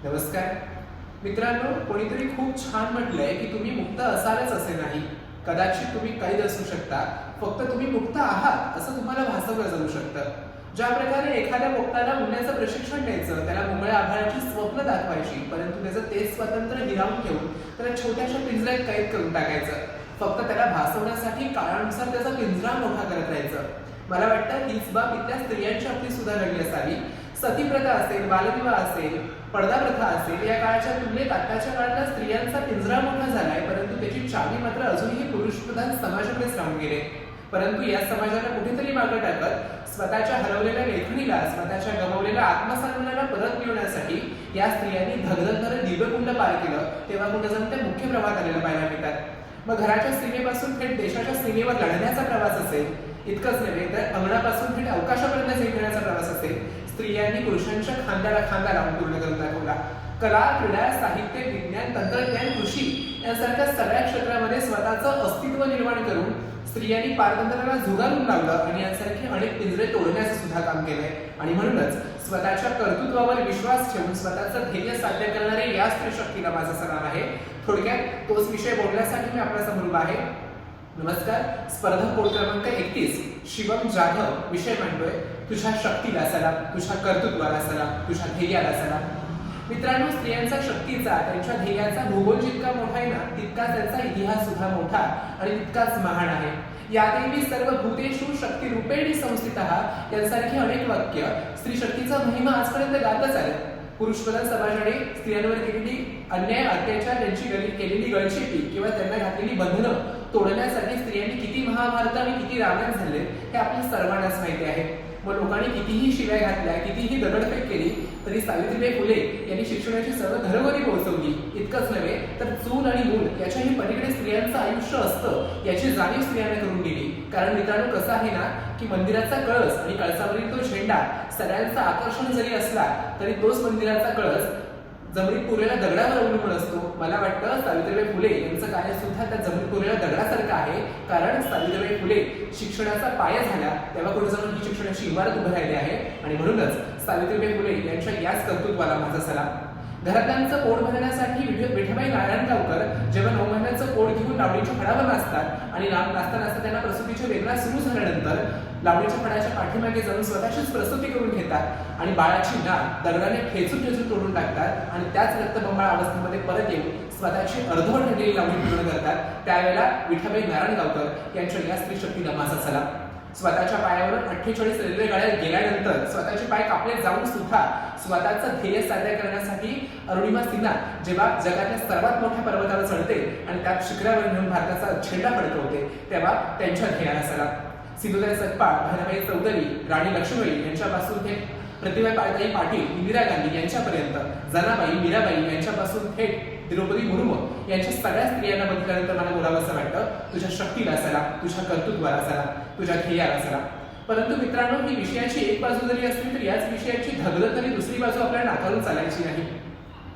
नमस्कार मित्रांनो, कोणीतरी खूप छान म्हटलंय की तुम्ही मुक्त असालच असे नाही. कदाचित तुम्ही कैद असू शकता, फक्त तुम्ही मुक्त आहात असं तुम्हाला भासवलं जाऊ शकतं. ज्या प्रकारे एखाद्या मुक्ताला उडण्याचं प्रशिक्षण द्यायचं, त्याला मुंगळ्या आभाळाची स्वप्न दाखवायची, परंतु त्याचं तेच स्वातंत्र्य हिरावून घेऊन त्याला छोट्याशा पिंजऱ्यात कैद करून टाकायचं. फक्त त्याला भासवण्यासाठी काळानुसार त्याचा पिंजरा मोठा करत राहायचं. मला वाटतं हीच बाब इथल्या स्त्रियांची आपली सुधारली असावी. सतीप्रथा असेल, बालविवाह असेल, पडदा प्रथा असेल, या काळाच्या तुलनेत आताच्या काळातल्या स्त्रियांचा पिंजरा मोठा झालाय, परंतु त्याची चावी मात्र अजूनही पुरुषप्रधान समाजाकडेच राहून गेले. परंतु या समाजाला कुठेतरी मागे टाकत स्वतःच्या हरवलेल्या लेखणीला, स्वतःच्या गमावलेल्या आत्मसन्मानाला परत मिळवण्यासाठी या स्त्रियांनी धगधगणारं दिव्यकुंड पार केलं. तेव्हा कुठे जाऊन ते मुख्य प्रवाहात आलेलं पाहायला मिळतात. मग घराच्या सीमेपासून थेट देशाच्या सीमेवर लढण्याचा प्रवास असेल, इतकंच नव्हे तर अंगणापासून थेट अवकाशापर्यंत जिंकण्याचा प्रवास असेल, स्त्रियांनी पुरुषांच्या खांद्याला खांदा लावून पूर्ण करून दाखवला. कला, क्रीडा, साहित्य, विज्ञान, तंत्रज्ञान, कृषी यासारख्या सगळ्या क्षेत्रामध्ये स्वतःचं अस्तित्व निर्माण करून स्त्रियांनी पारतंत्र्याला झुगारून लावलं आणि यासारखे अनेक पिंजरे तोडण्याचं सुद्धा काम केलंय. आणि म्हणूनच स्वतःच्या कर्तृत्वावर विश्वास ठेवून स्वतःचं ध्येय साध्य करणारे या स्त्री शक्तीला माझा सलाम आहे. थोडक्यात तोच विषय बोलण्यासाठी मी आपल्यासमोर उभा आहे. नमस्कार. स्पर्धा कोड क्रमांक 31 शिवम जाधव विषय मांडतोय. तुझ्या शक्तीला सलाम, तुझ्या कर्तृत्वाला सलाम, तुझ्या ध्येयाला सलाम. मित्रांनो, स्त्रियांचा शक्तीचा, त्यांच्या ध्येयाचा भूगोल जितका मोठा आहे ना, तितकाच त्यांचा इतिहास सुद्धा मोठा आणि तितकाच महान आहे. यादेवी सर्व भूतेषु शक्ती रूपेणी संस्थितः यांसारखी अनेक वाक्य स्त्री शक्तीचा महिमा आजपर्यंत गातच आले. पुरुषप्रधान समाजाने स्त्रियांवर केलेली अन्याय, अत्याचार, त्यांची केलेली गळचेपी किंवा त्यांना घातलेली बंधनं तोडण्यासाठी स्त्रियांनी किती महाभारत आणि किती रामायण झाले हे आपल्या सर्वांनाच माहिती आहे. मग लोकांनी कितीही शिव्या घातल्या, कितीही दगडफेक केली, तरी सावित्रीबाई फुले यांनी शिक्षणाची सर्व घरोघरी पोहोचवली. इतकंच नव्हे तर चूल आणि मूल याच्याही पलीकडे स्त्रियांचं आयुष्य असतं याची जाणीव स्त्रियांना करून दिली. कारण मित्रांनो, कसं आहे ना की मंदिराचा कळस आणि कळसावरील तो झेंडा सगळ्यांचं आकर्षण जरी असला तरी तोच मंदिराचा कळस जमिनीत पुरलेल्या दगडावर अवलंबून असतो. मला वाटतं सावित्रीबाई फुले यांचं कार्य सुद्धा त्या जमिनीत पुरलेल्या दगडासारखं आहे. कारण सावित्रीबाई फुले शिक्षणाचा पाया झाला तेव्हा कुठे जाऊन ही शिक्षणाची इमारत उभी राहिली आहे. आणि म्हणूनच सावित्रीबाई फुले यांच्या याच कर्तृत्वाला माझा सलाम. घरातल्यांचं पोट भरण्यासाठी विठ्ठलबाई नारायणगावकर जेव्हा 9 महिन्यांचं पोट घेऊन लावणीच्या फळावर नाचतात आणि नाचता त्यांना प्रसूतीच्या वेदना सुरू झाल्यानंतर लावणीच्या फळाच्या पाठीमागे जाऊन स्वतःचीच प्रसूती करून घेतात आणि बाळाची नाक दगडाने ठेचून तोडून टाकतात आणि त्याच रक्तबंबाळ अवस्थेमध्ये परत येऊन स्वतःची अर्धवट ठरलेली लावणी पूर्ण करतात. त्यावेळेला विठ्ठलबाई नारायणगावकर यांच्या या स्त्री शक्तीला माझा सलाम. स्वतःच्या पायावर 48 रेल्वे गाड्या गेल्यानंतर स्वतःचे पाय कापले जाऊन सुद्धा स्वतःचं ध्येय साध्य करण्यासाठी अरुणिमा सिन्हा जेव्हा जगातल्या सर्वात मोठ्या पर्वतावर चढते आणि त्यात शिखरावर घेऊन भारताचा झेंडा फडकवते, तेव्हा त्यांच्या ध्येयाला सलाम. सिंधुताई सतपाळ, भानुबाई चौधरी, राणी लक्ष्मीबाई यांच्यापासून थेट प्रतिभाताई पाटील, इंदिरा गांधी यांच्यापर्यंत, जनाबाई, मीराबाई यांच्यापासून थेट द्रौपदी मुर्मू यांच्या सगळ्या स्त्रियांना बघितल्यानंतर मला बोलावं असं वाटतं, तुझ्या शक्तीला सलाम, तुझ्या कर्तृत्वाला सलाम, तुझ्या ध्येयाला सलाम. परंतु मित्रांनो, ही विषयाची एक बाजू जरी असली तरी याच विषयाची धगधग तरी दुसरी बाजू आपल्याला नाकारून चालायची नाही.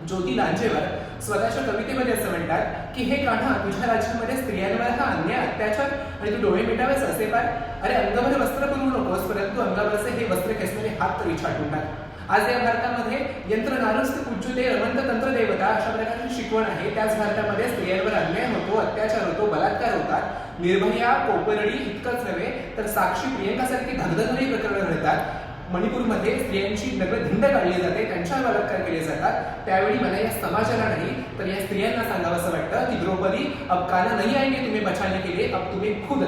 ज्योती लांजेवर स्वतःच्या कवितेमध्ये असं म्हणतात की हे कान्हा, तुझ्या राज्यामध्ये स्त्रियांवर हा अन्याय, अत्याचार आणि तू डोळे मिटावेस असे पार. अरे अंगावर वस्त्र पुरवू नकोस, परंतु अंगावरचे हे वस्त्र खेचणारे हात तरी छाटून टाक. आज या भारतामध्ये यंत्र नारस्ते पूज्यते रमंत तंत्र देवता अशा प्रकारची शिकवण आहे. त्याच भारतामध्ये स्त्रियांवर अन्याय होतो, अत्याचार होतो, बलात्कार होतात. निर्भया, कोपरडी इतकंच नव्हे तर साक्षी, प्रियंकासारखी धगधगणारी प्रकरणं घडतात. मणिपूरमध्ये स्त्रियांची नग्न धिंड काढली जाते, त्यांच्यावर बलात्कार केले जातात. त्यावेळी मला या समाजाला नाही तर या स्त्रियांना सांगावं असं वाटतं की द्रौपदी, अब काना नहीं आएंगे तुम्हें बचाने के लिए, अब तुम्हें खुद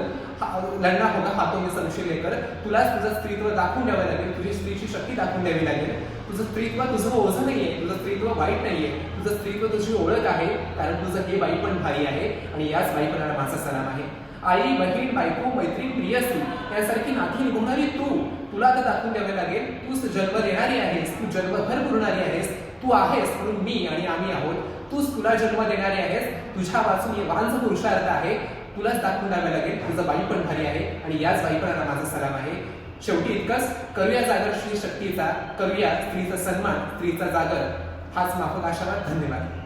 लढना होगा हातों में संशय लेकर. तुलाच तुझं स्त्रीत्व दाखवून द्यावं लागेल, तुझी स्त्रीची शक्ती दाखवून द्यावी लागेल. तुझं स्त्रीत्व तुझं ओझं नाहीये, तुझं स्त्रीत्व वाईट नाहीये, तुझं स्त्रीत्व तुझी ओळख आहे. कारण तुझं हे बाईपण भारी आहे आणि याच बाईपणाला माझा सलाम आहे. आई, बहीण, बायको, मैत्रीण, प्रियसी यासारखी नाती निभवणारी तुला आता दाखवून द्यावे लागेल. तूच जन्म देणारी आहेस, तू जन्मभर पुरणारी आहेस. तू आहेस म्हणून मी आणि आम्ही आहोत. तूच तुला जन्म देणारी आहेस. तुझ्या वाचून हे वांझ पुरुषार्थ आहे. तुलाच दाखवून द्यावे लागेल. तुझं बाईपण भारी आहे आणि याच बाईपणाला माझा सलाम आहे. शेवटी इतकंच, करूया जागर स्त्री शक्तीचा, करूया स्त्रीचा सन्मान, स्त्रीचा जागर. हाच माफक आशावाद. धन्यवाद.